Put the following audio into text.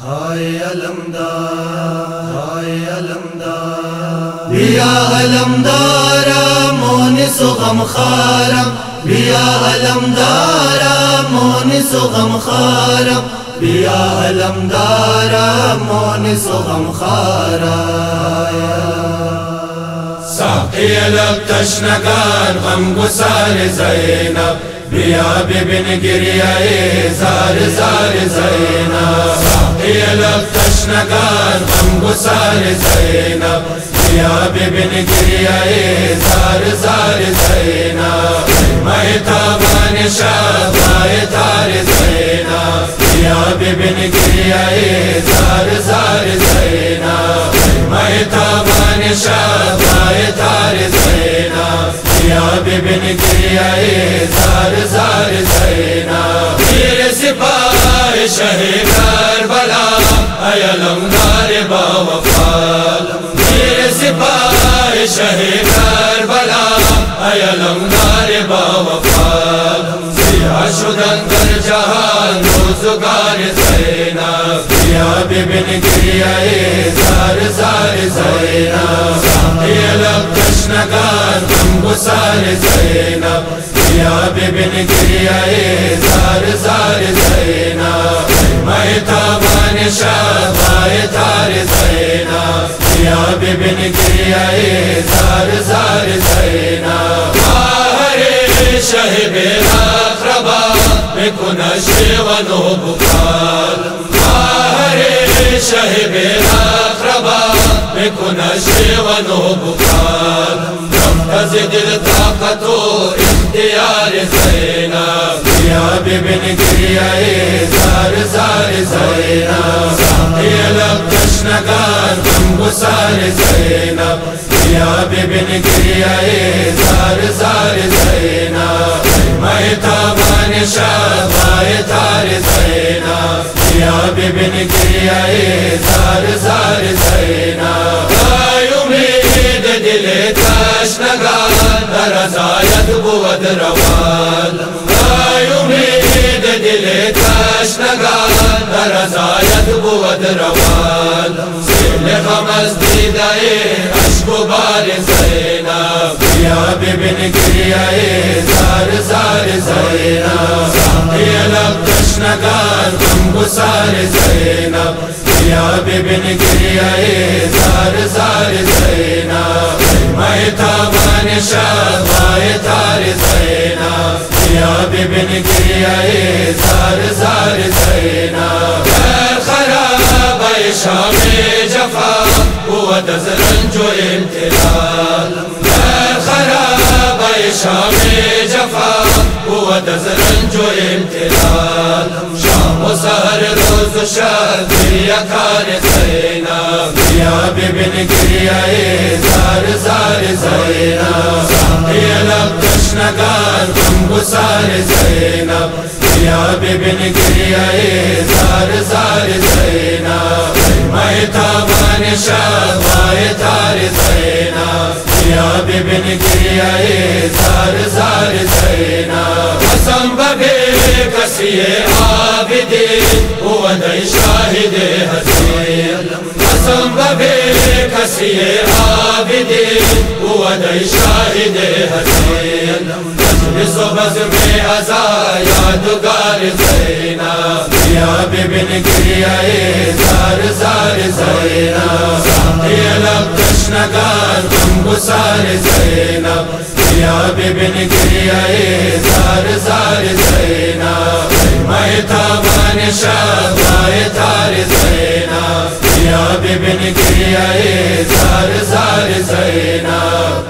ہائے علمدار، ہائے علمدار، بیا علمدارا مونس و غمخارم، بیا علمدارا مونس و غمخارم، بیا علمدارا مونس و غمخارم. ساقی لب تشنگان غم گسار زینب، بیا ببن گریہ زار زار زینب. ساقی لب تشنگان غم گسار زینب، بیا ببن گریہ زار زار زینب. میں تابان شاہ مائے تار زینب، بیا ببن گریہ زار زار زینب. میں تابان شاہ مائے تار زینب، بیا ببن گریہ زار زار زینب. پیر سپاہ شہ کربلا اے علمدار باوفا، پیر سپاہ شہ کربلا اے علمدار باوفا. سیاہ شدن در جہان روزگار زینب، بیا ببن گریہ زار زار زینب. ساقی لب تشنگان غم گسار زینب، بیا ببن گریہ زار زار زینب. میں تابان شاہ مائے تار زینب، بیا ببن گریہ زار زار زینب. شہ بیراقربا بکن شیون و بکال، شہ بیراقربا بکن شیون و بکال. از دل طاقت و اختیار زینب، بیا ببن گریہ زار زار زینب. ساقی لب تشنگان غم گسار زینب، بیا ببن گریہ زار زار زینب. میں تابان شاہ مائے تار زینب، بیا ببن گریہ زار زار زینب. ای امید دل تشنگان در رضایت بود روان، ای امید دل تشنگان در رضایت بود روان. سیل غم از دیده اشک و بار زینب، بیا ببن گریہ زار زار زینب. ساقی لب تشنگان غم گسار زینب، بیا ببن گریہ زار زار زینب. میں تابان شاہ مائے تار زینب، بیا ببن گریہ زار زار زینب. در خراب شام جفا بود از رنج و امتحان، در خراب شام جفا بود از رنج و امتحان. شام و سحر روز و شب یکار زینب، بیا ببن گریہ زار زار زینب. ساقی لب تشنگان غم گسار زینب، بیا ببن گریہ زار زار زینب. میں تابان شاہ مائے تار زینب، بیا ببن گریہ زار زار زینب. قسم بے کسی عابدین بود شاہد حسین، قسم بے کسی عابدین بود شاہد حسین. مجلس و بزم عزا یادگار زینب، بیا ببن گریہ زار زار زینب. ساقی لب تشنگان غم گسار زینب، بیا ببن گریہ زار زار زینب. میں تابان شاہ مائے تار زینب، بیا ببن گریہ زار زار زینب.